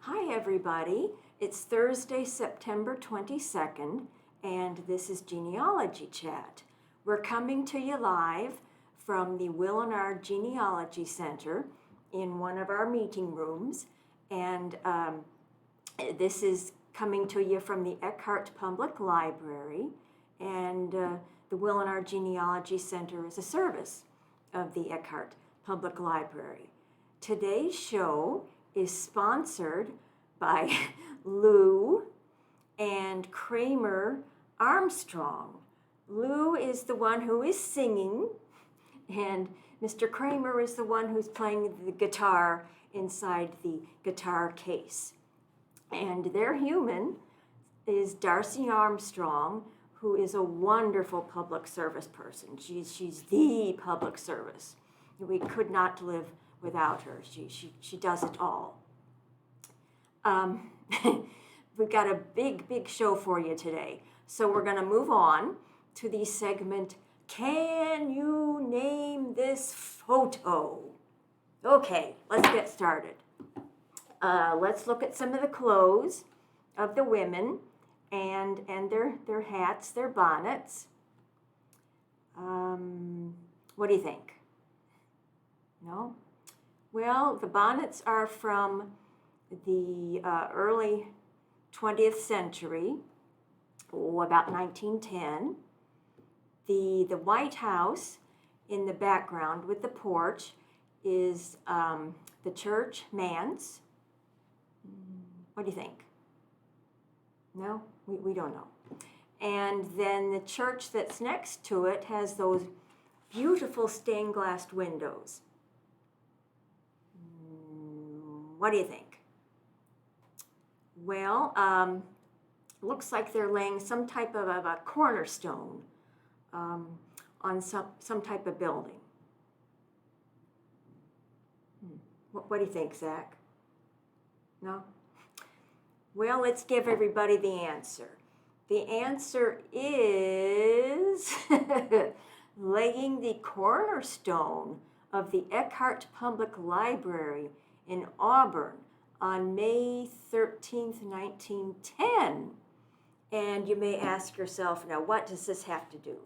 Hi everybody, it's Thursday, September 22nd, and this is Genealogy Chat. We're coming to you live from the Will and R Genealogy Center in one of our meeting rooms, and this is coming to you from the Eckhart Public Library, and the Will and R Genealogy Center is a service of the Eckhart Public Library. Today's show is sponsored by Lou and Kramer Armstrong. Lou is the one who is singing, and Mr. Kramer is the one who's playing the guitar inside the guitar case. And their human is Darcy Armstrong, who is a wonderful public service person. She's the public service. We could not live without her. She does it all. We've got a big show for you today. So we're going to move on to the segment, Can You Name This Photo? Okay, let's get started. Let's look at some of the clothes of the women and their hats, their bonnets. What do you think? No? Well, the bonnets are from the early 20th century, about 1910. The White House in the background with the porch is the church manse. What do you think? No? We don't know. And then the church that's next to it has those beautiful stained glass windows. What do you think? Well, looks like they're laying some type of a cornerstone on some type of building. What do you think, Zach? No? Well, let's give everybody the answer. The answer is laying the cornerstone of the Eckhart Public Library in Auburn on May 13th, 1910. And you may ask yourself, now what does this have to do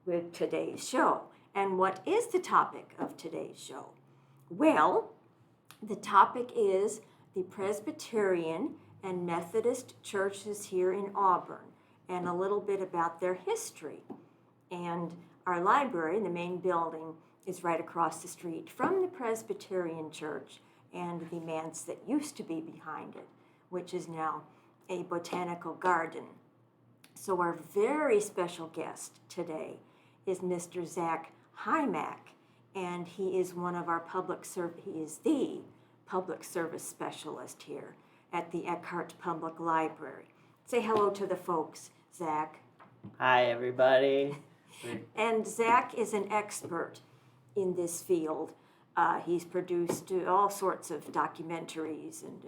with today's show? And what is the topic of today's show? Well, the topic is the Presbyterian and Methodist churches here in Auburn, and a little bit about their history. And our library, the main building, is right across the street from the Presbyterian church and the manse that used to be behind it, which is now a botanical garden. So our very special guest today is Mr. Zach Hymack, and he is one of our he is the public service specialist here at the Eckhart Public Library. Say hello to the folks, Zach. Hi, everybody. And Zach is an expert in this field. He's produced all sorts of documentaries and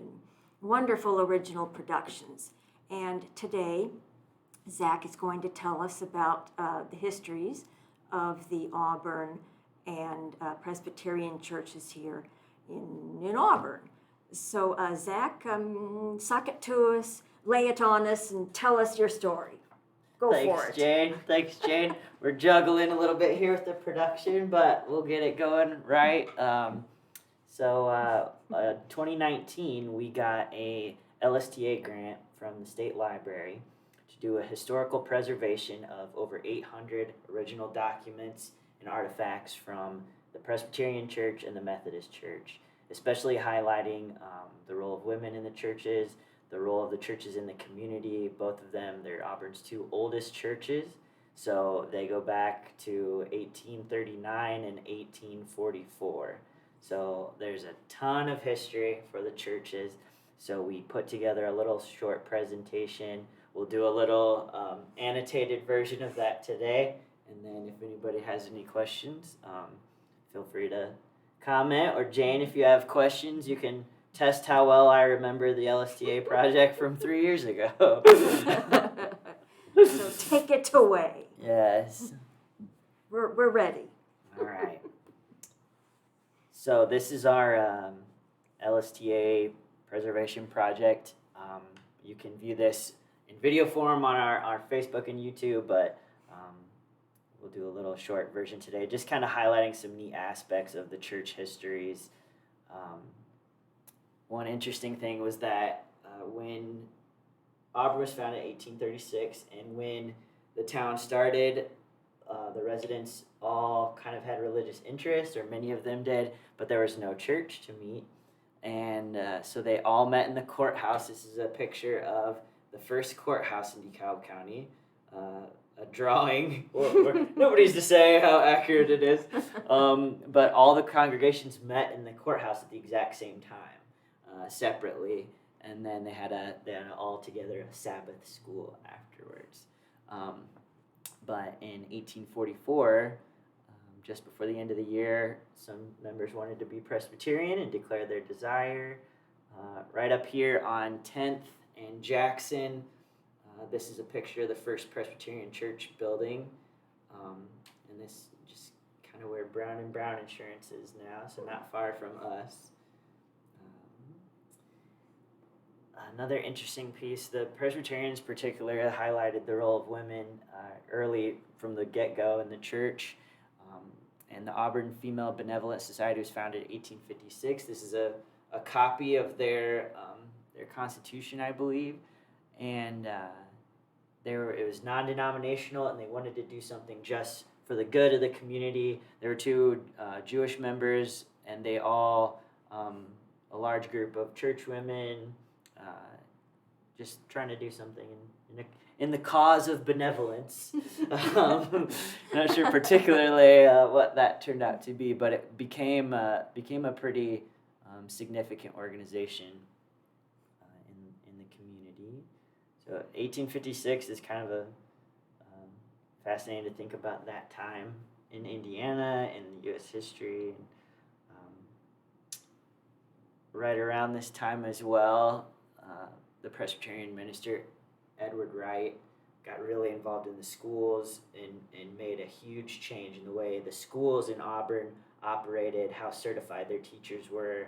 wonderful original productions. And today, Zach is going to tell us about the histories of the Auburn and Presbyterian churches here in Auburn. So, Zach, suck it to us, lay it on us, and tell us your story. Go for it. Thanks, Jane. We're juggling a little bit here with the production, but we'll get it going right. 2019, we got a LSTA grant from the state library to do a historical preservation of over 800 original documents and artifacts from the Presbyterian Church and the Methodist Church, especially highlighting the role of women in the churches, the role of the churches in the community. Both of them, they're Auburn's two oldest churches, so they go back to 1839 and 1844. So there's a ton of history for the churches. So we put together a little short presentation. We'll do a little annotated version of that today, and then if anybody has any questions, feel free to comment. Or Jane, if you have questions, you can test how well I remember the LSTA project from 3 years ago. So take it away. Yes. We're ready. All right. So this is our LSTA preservation project. You can view this in video form on our Facebook and YouTube, but we'll do a little short version today, just kind of highlighting some neat aspects of the church histories. One interesting thing was that when Auburn was founded in 1836, and when the town started, the residents all kind of had religious interests, or many of them did, but there was no church to meet. And so they all met in the courthouse. This is a picture of the first courthouse in DeKalb County. A drawing, or nobody's to say how accurate it is, but all the congregations met in the courthouse at the exact same time, separately, and then they had all together a Sabbath school afterwards. But in 1844, just before the end of the year, some members wanted to be Presbyterian and declare their desire. Right up here on 10th and Jackson, this is a picture of the first Presbyterian church building. And this just kind of where Brown & Brown Insurance is now, so not far from us. Another interesting piece, the Presbyterians particularly highlighted the role of women early from the get-go in the church. And the Auburn Female Benevolent Society was founded in 1856. This is a copy of their constitution, I believe. And it was non-denominational, and they wanted to do something just for the good of the community. There were two Jewish members, and they all, a large group of church women, just trying to do something in the cause of benevolence. Not sure particularly what that turned out to be, but it became a pretty significant organization in the community. So 1856 is kind of fascinating to think about that time in Indiana, in the U.S. history. Right around this time as well, the Presbyterian minister Edward Wright got really involved in the schools and made a huge change in the way the schools in Auburn operated, how certified their teachers were,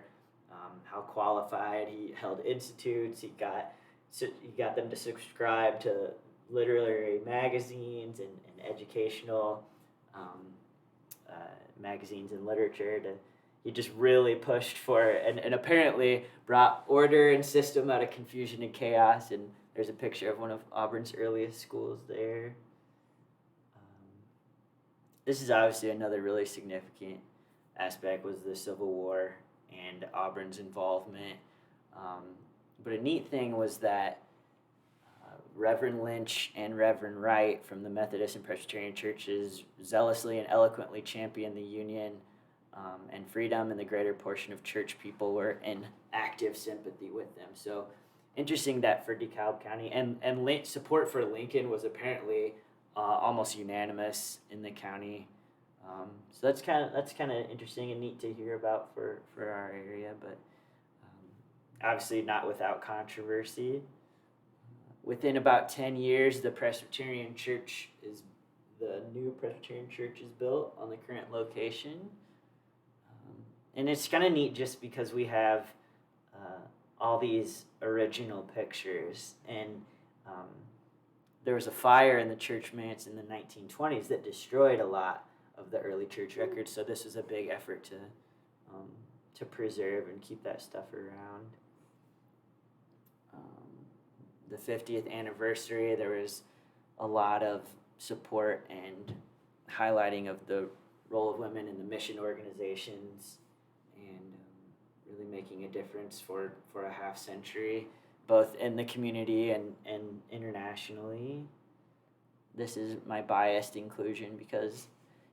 how qualified. He held institutes. He got them to subscribe to literary magazines and educational magazines and literature. He just really pushed for it, and apparently brought order and system out of confusion and chaos. And there's a picture of one of Auburn's earliest schools there. This is obviously another really significant aspect, was the Civil War and Auburn's involvement. But a neat thing was that Reverend Lynch and Reverend Wright from the Methodist and Presbyterian churches zealously and eloquently championed the Union and freedom, and the greater portion of church people were in active sympathy with them. So interesting that for DeKalb County, and support for Lincoln was apparently almost unanimous in the county. So that's kind of interesting and neat to hear about for our area, but obviously not without controversy. Within about 10 years, the new Presbyterian church is built on the current location. And it's kind of neat just because we have all these original pictures. And there was a fire in the church manse in the 1920s that destroyed a lot of the early church records. So this was a big effort to preserve and keep that stuff around. The 50th anniversary, there was a lot of support and highlighting of the role of women in the mission organizations, and really making a difference for a half century, both in the community and internationally. This is my biased inclusion because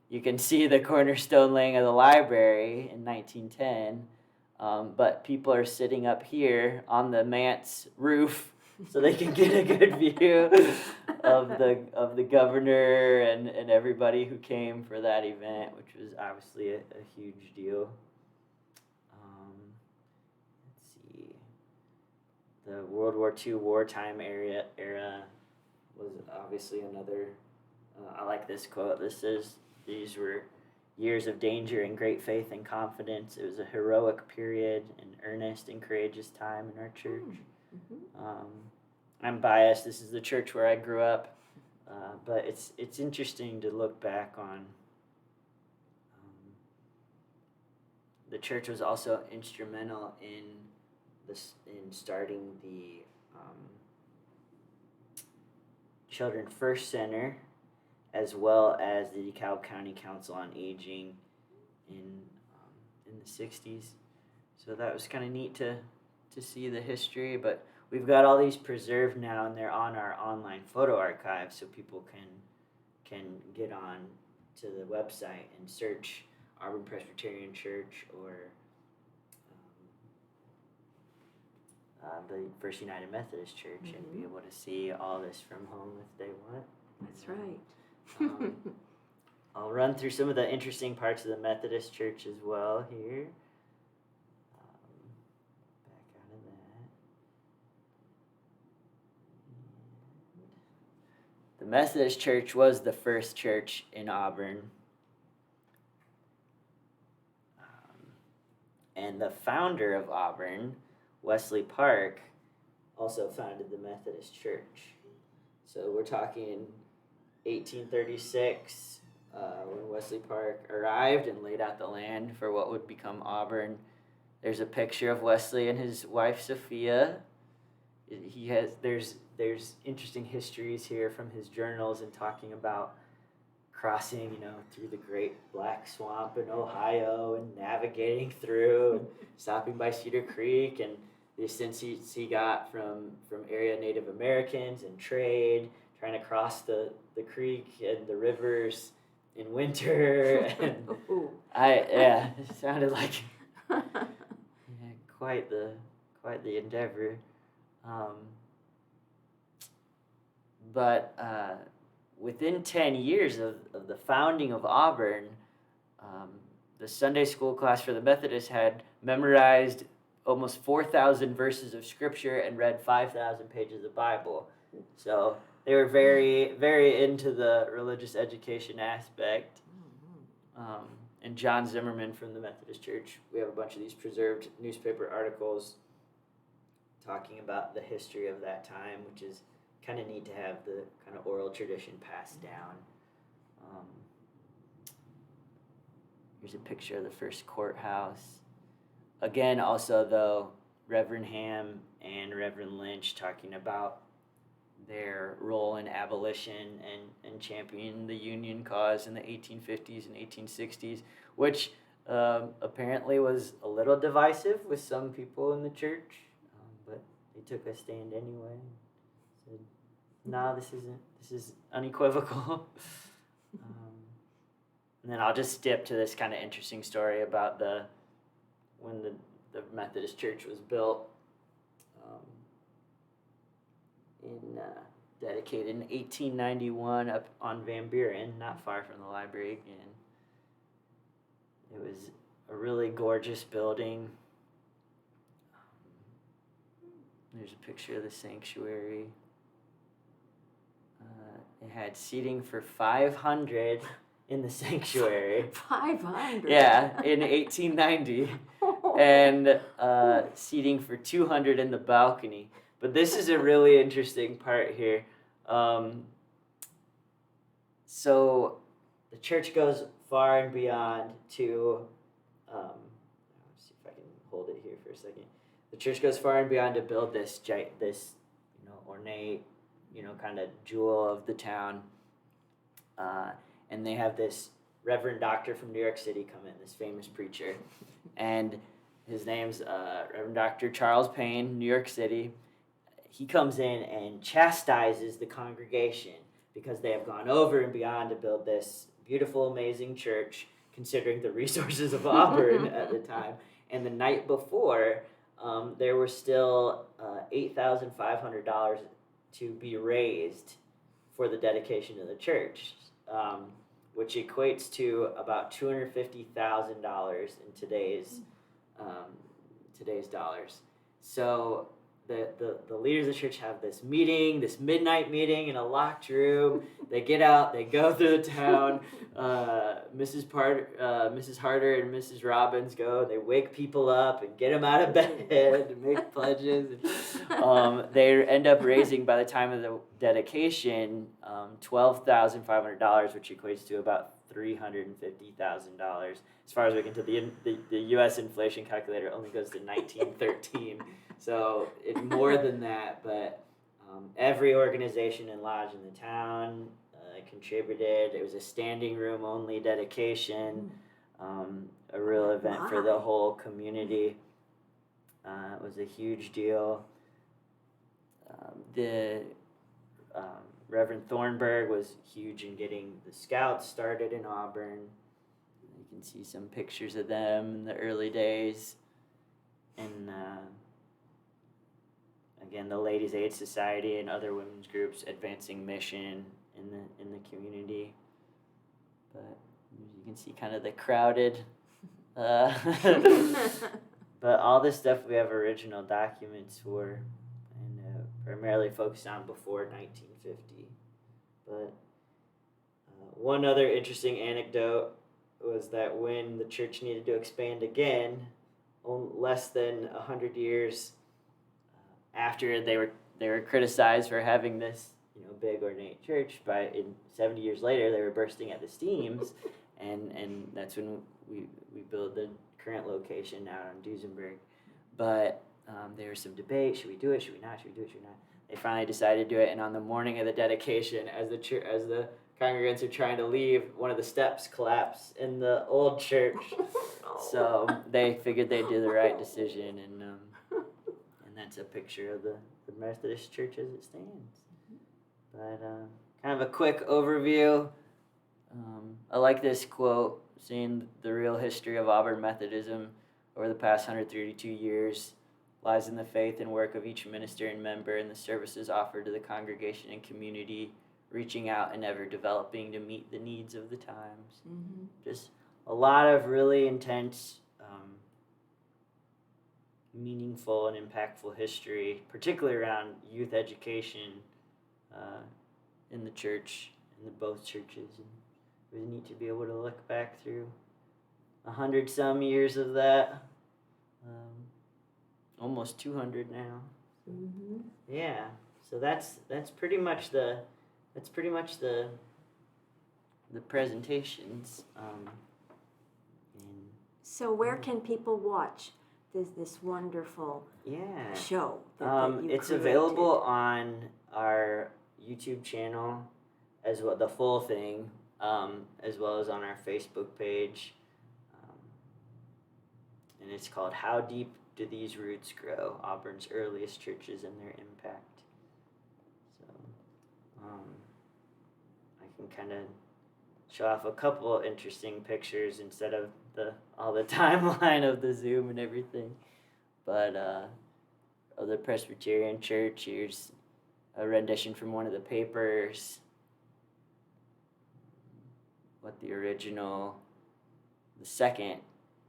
you can see the cornerstone laying of the library in 1910, but people are sitting up here on the manse roof so they can get a good view of the governor and everybody who came for that event, which was obviously a huge deal. Let's see. The World War II wartime era was obviously another. I like this quote. This says, "These were years of danger and great faith and confidence. It was a heroic period, an earnest and courageous time in our church. I'm biased. This is the church where I grew up, but it's interesting to look back on. The church was also instrumental in starting the Children First Center, as well as the DeKalb County Council on Aging in the 60s. So that was kind of neat to see the history, but we've got all these preserved now, and they're on our online photo archive, so people can get on to the website and search Auburn Presbyterian Church or the First United Methodist Church and be able to see all this from home if they want. That's right. I'll run through some of the interesting parts of the Methodist Church as well here. Back out of that. The Methodist Church was the first church in Auburn. And the founder of Auburn, Wesley Park, also founded the Methodist Church. So we're talking 1836, when Wesley Park arrived and laid out the land for what would become Auburn. There's a picture of Wesley and his wife Sophia. There's interesting histories here from his journals and talking about crossing, through the Great Black Swamp in Ohio and navigating through and stopping by Cedar Creek and the assistance he got from area Native Americans and trade, trying to cross the creek and the rivers in winter. And it sounded like quite the endeavor. But within 10 years of the founding of Auburn, the Sunday school class for the Methodists had memorized almost 4,000 verses of Scripture and read 5,000 pages of Bible. So they were very, very into the religious education aspect. And John Zimmerman from the Methodist Church, we have a bunch of these preserved newspaper articles talking about the history of that time, which is kind of neat to have the kind of oral tradition passed down. Here's a picture of the first courthouse. Again, also though, Reverend Ham and Reverend Lynch talking about their role in abolition and championing the Union cause in the 1850s and 1860s, which apparently was a little divisive with some people in the church, but they took a stand anyway. Said, "No, this is unequivocal." And then I'll just skip to this kind of interesting story about when the Methodist Church was built, dedicated in 1891 up on Van Buren, not far from the library again. It was a really gorgeous building. There's a picture of the sanctuary. It had seating for 500 in the sanctuary. 500? Yeah, in 1890. And seating for 200 in the balcony. But this is a really interesting part here. So the church goes far and beyond to, let's see if I can hold it here for a second. The church goes far and beyond to build this ornate, kind of jewel of the town. And they have this Reverend Doctor from New York City come in, this famous preacher. And his name's Reverend Dr. Charles Payne, New York City. He comes in and chastises the congregation because they have gone over and beyond to build this beautiful, amazing church, considering the resources of Auburn at the time. And the night before, there were still $8,500 to be raised for the dedication of the church, which equates to about $250,000 in today's dollars. So the leaders of the church have this meeting, this midnight meeting in a locked room. They get out, they go through the town. Mrs. Harder and Mrs. Robbins go. They wake people up and get them out of bed and make pledges. They end up raising, by the time of the dedication, $12,500, which equates to about $350,000. As far as we can tell, the U.S. inflation calculator only goes to 1913. So it's more than that, but every organization and lodge in the town contributed. It was a standing room only dedication, a real event for the whole community. It was a huge deal. The Reverend Thornburg was huge in getting the Scouts started in Auburn. You can see some pictures of them in the early days. And again, the Ladies' Aid Society and other women's groups advancing mission in the community. But you can see kind of the crowded. But all this stuff we have original documents for, and primarily focused on before 1950. But one other interesting anecdote was that when the church needed to expand again, less than 100 years after they were criticized for having this big ornate church, in 70 years later they were bursting at the seams, and that's when we build the current location out on Duesenberg. But there was some debate: should we do it? Should we not? Should we do it? Should we not? They finally decided to do it, and on the morning of the dedication, as the congregants are trying to leave, one of the steps collapsed in the old church. So they figured they'd do the right decision, and that's a picture of the Methodist church as it stands. But kind of a quick overview. I like this quote, seeing the real history of Auburn Methodism over the past 132 years lies in the faith and work of each minister and member and the services offered to the congregation and community, reaching out and ever developing to meet the needs of the times. Mm-hmm. Just a lot of really intense, meaningful and impactful history, particularly around youth education in the church, in both churches. And it was neat to be able to look back through 100-some years of that. Almost 200 now. Mm-hmm. Yeah, so that's pretty much the presentations. So where can people watch this wonderful show that you it's created? Available on our YouTube channel, as well, the full thing, as well as on our Facebook page, and it's called "How Deep Do These Roots Grow? Auburn's Earliest Churches and Their Impact." So I can kind of show off a couple interesting pictures instead of all the timeline of the Zoom and everything. But of the Presbyterian Church, here's a rendition from one of the papers. What the second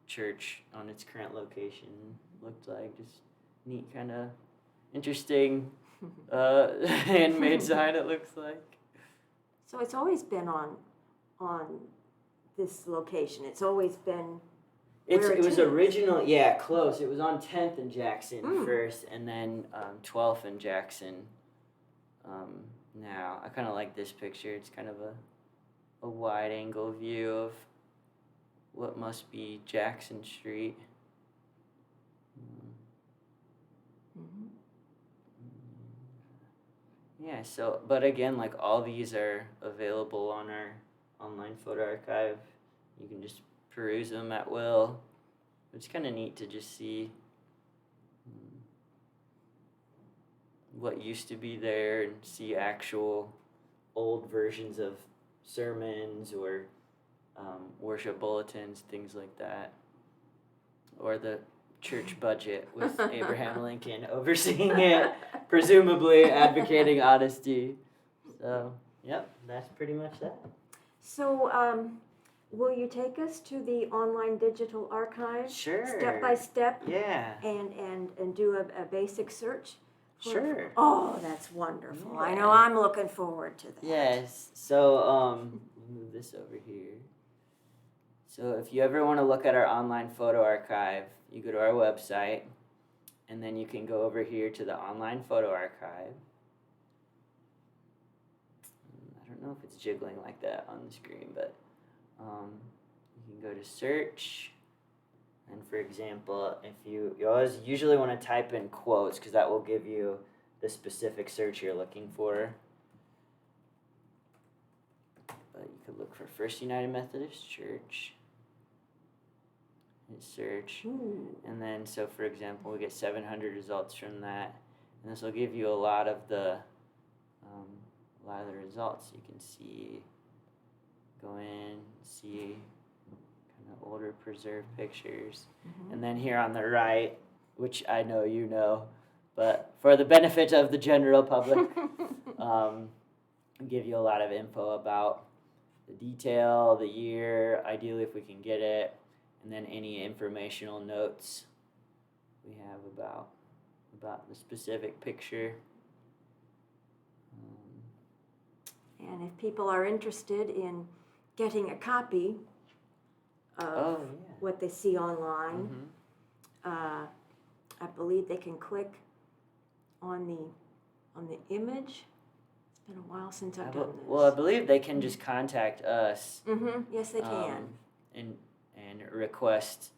church on its current location looked like. Just neat, kind of interesting handmade sign, it looks like. So it's always been on this location. It's always been it was original, close. It was on 10th and Jackson first, and then 12th and Jackson. Now I kind of like this picture. It's kind of a wide angle view of what must be Jackson Street. Mm-hmm. Yeah, so, but again, like, all these are available on our online photo archive. You can just peruse them at will. It's kind of neat to just see what used to be there and see actual old versions of sermons or worship bulletins, things like that. Or the church budget with Abraham Lincoln overseeing it, presumably advocating honesty. So, yep, that's pretty much that. So, will you take us to the online digital archive? Sure. Step by step? Yeah. And do a basic search? Sure. Oh, that's wonderful. Yeah. I know I'm looking forward to that. Yes. So move this over here. So if you ever want to look at our online photo archive, you go to our website, and then you can go over here to the online photo archive. I don't know if it's jiggling like that on the screen, but you can go to search. And for example, if you always usually want to type in quotes because that will give you the specific search you're looking for. But you could look for First United Methodist Church. Hit search. Ooh. And then, so for example, we get 700 results from that. And this will give you a lot of the results. You can see, go in, see kind of older preserved pictures. Mm-hmm. And then here on the right, which I know you know, but for the benefit of the general public, give you a lot of info about the detail, the year, ideally if we can get it, and then any informational notes we have about the specific picture. And if people are interested in getting a copy of what they see online, I believe they can click on the image. It's been a while since I've done this. Well, I believe they can just contact us. Mm-hmm. Yes, they can. And request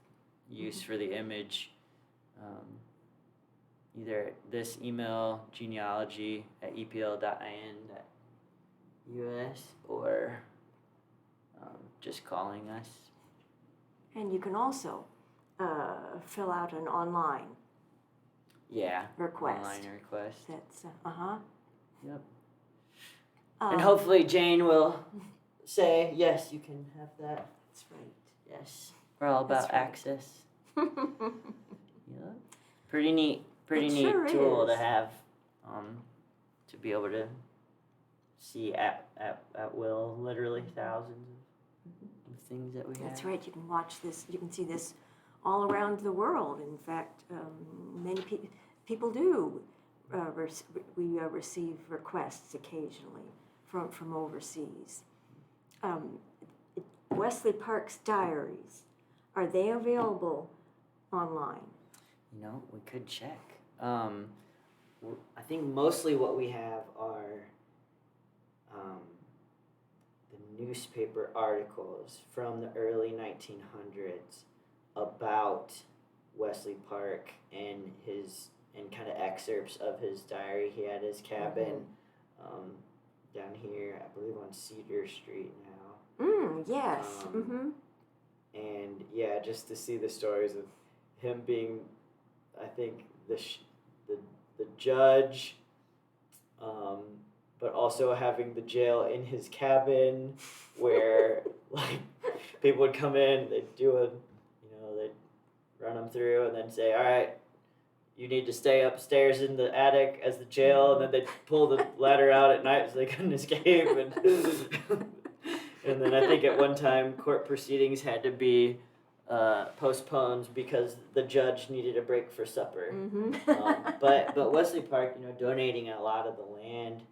use for the image. Either this email, genealogy at epl.in.us, or just calling us. And you can also fill out an online request. Online request. That's Yep. And hopefully Jane will say, yes, you can have that. That's right. Yes. We're all about access. Yeah. Pretty neat Sure tool is. to have, to be able to see at will literally thousands of things that we have. That's right. You can watch this. You can see this all around the world. In fact, many people do. We receive requests occasionally from overseas. Wesley Park's diaries, are they available online? You know, we could check. I think mostly what we have are the newspaper articles from the early 1900s about Wesley Park and kind of excerpts of his diary. He had his cabin down here, I believe on Cedar Street now. Yes. And yeah, just to see the stories of him being, I think, the judge, but also having the jail in his cabin, where like people would come in, they'd they'd run them through, and then say, "All right, you need to stay upstairs in the attic as the jail," and then they'd pull the ladder out at night so they couldn't escape, and then I think at one time court proceedings had to be postponed because the judge needed a break for supper. But Wesley Park, donating a lot of the land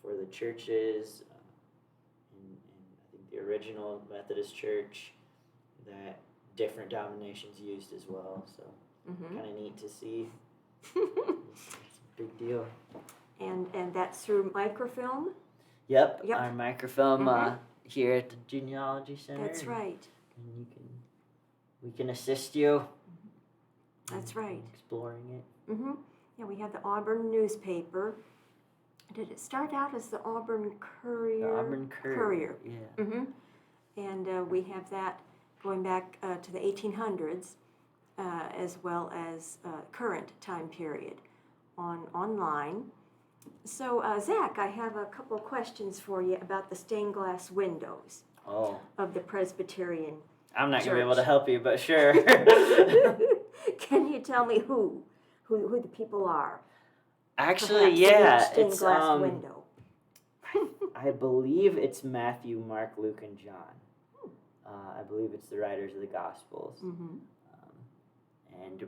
for the churches, and I think the original Methodist church that different denominations used as well. So kind of neat to see. It's a big deal. And that's through microfilm? Yep. Our microfilm here at the Genealogy Center. That's right. And we can assist you. That's right. Exploring it. Yeah, we have the Auburn newspaper. Did it start out as the Auburn Courier? The Auburn Courier. Yeah. And we have that going back to the 1800s, as well as current time period online. So, Zach, I have a couple of questions for you about the stained glass windows of the Presbyterian I'm not Church. going to be able to help you, but sure. Can you tell me who the people are? Actually, Perhaps yeah, stained it's glass window. I believe it's Matthew, Mark, Luke, and John. I believe it's the writers of the Gospels. And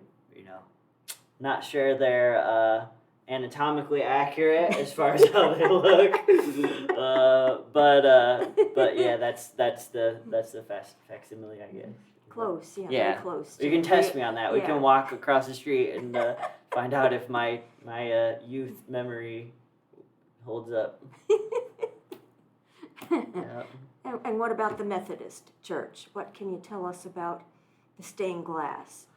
not sure their anatomically accurate as far as how they look. But yeah, that's the facsimile, I guess. Close, yeah, Yeah. very close. You can test me on that. We Yeah. can walk across the street and find out if my youth memory holds up. Yeah. And what about the Methodist Church? What can you tell us about the stained glass?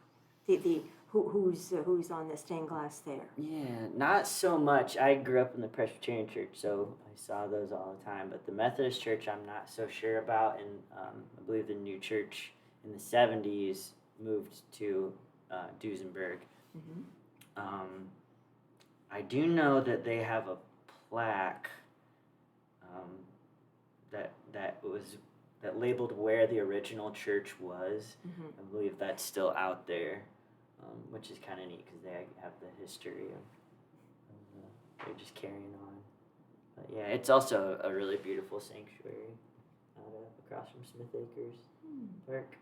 Who's on the stained glass there? Yeah, not so much. I grew up in the Presbyterian church, so I saw those all the time. But the Methodist church, I'm not so sure about. And I believe the new church in the 70s moved to Duesenberg. Mm-hmm. I do know that they have a plaque that labeled where the original church was. Mm-hmm. I believe that's still out there, which is kind of neat because they have the history of they're just carrying on. But yeah, it's also a really beautiful sanctuary across from Smith Acres Park.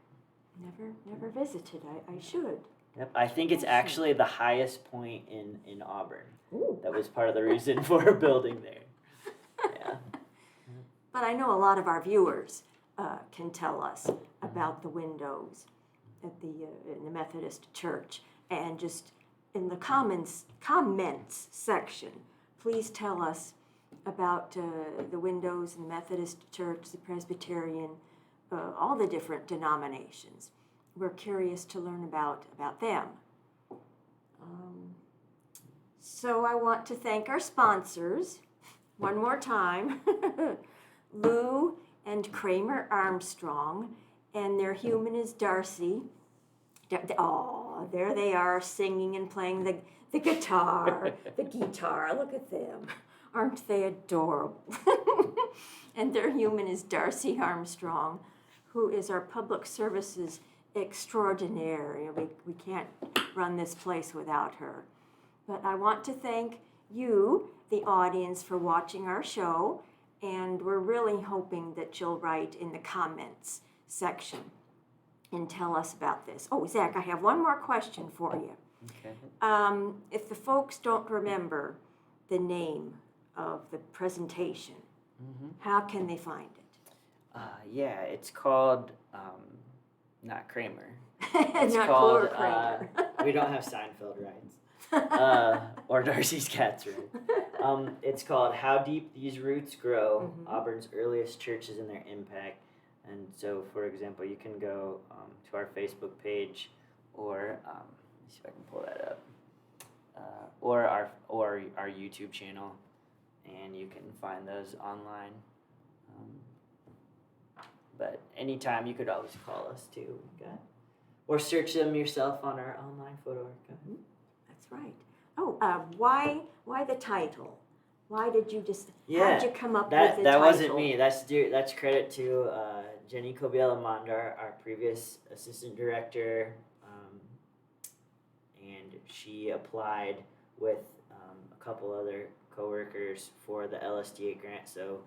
Never visited. I should. Yep, I think it's actually the highest point in Auburn. Ooh. That was part of the reason for building there. Yeah. But I know a lot of our viewers can tell us about the windows at in the Methodist Church, and just in the comments section, please tell us about the windows in the Methodist Church, the Presbyterian, all the different denominations. We're curious to learn about them. So I want to thank our sponsors one more time. Lou and Kramer Armstrong, and their human is Darcy. Oh, there they are singing and playing the guitar. The guitar, look at them. Aren't they adorable? And their human is Darcy Armstrong, who is our public services extraordinaire. We can't run this place without her. But I want to thank you, the audience, for watching our show. And we're really hoping that you'll write in the comments section and tell us about this. Oh, Zach, I have one more question for you. Okay. If the folks don't remember the name of the presentation, how can they find it? Yeah, it's called not Kramer. It's Not called poor Kramer. we don't have Seinfeld rights. Or Darcy's Cats, right? It's called How Deep These Roots Grow, Auburn's Earliest Churches and Their Impact. And so, for example, you can go to our Facebook page, or let me see if I can pull that up, or our YouTube channel, and you can find those online. But anytime, you could always call us too. Or search them yourself on our online photo archive. That's right. Oh, why the title? Why did you how'd you come up with the title? That wasn't me. That's credit to Jenny Kobiela-Mondar, our previous assistant director, and she applied with a couple other coworkers for the LSTA grant. So,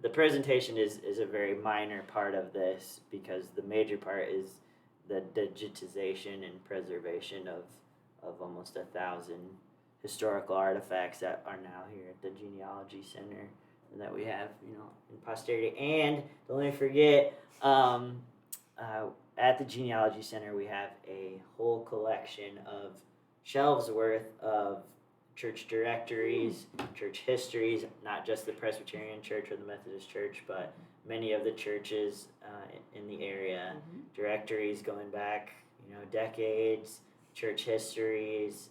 the presentation is a very minor part of this, because the major part is the digitization and preservation of almost 1,000 historical artifacts that are now here at the Genealogy Center, and that we have, in posterity. And don't let me forget, at the Genealogy Center, we have a whole collection of shelves worth of church directories, church histories, not just the Presbyterian Church or the Methodist Church, but many of the churches in the area, directories going back, decades, church histories,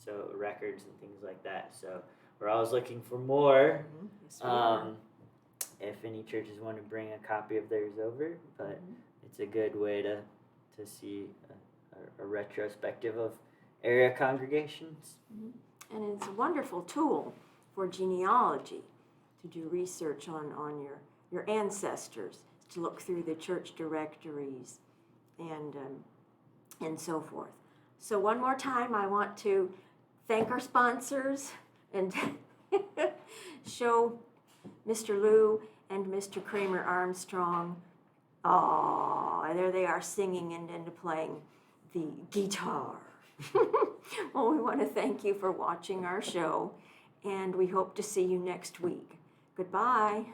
so records and things like that. So we're always looking for more. Yes, we are. If any churches want to bring a copy of theirs over, but it's a good way to see a retrospective of area congregations. And it's a wonderful tool for genealogy, to do research on your ancestors, to look through the church directories and so forth. So one more time, I want to thank our sponsors and show Mr. Lou and Mr. Kramer Armstrong. Oh, there they are singing and playing the guitar. Well, we want to thank you for watching our show, and we hope to see you next week. Goodbye.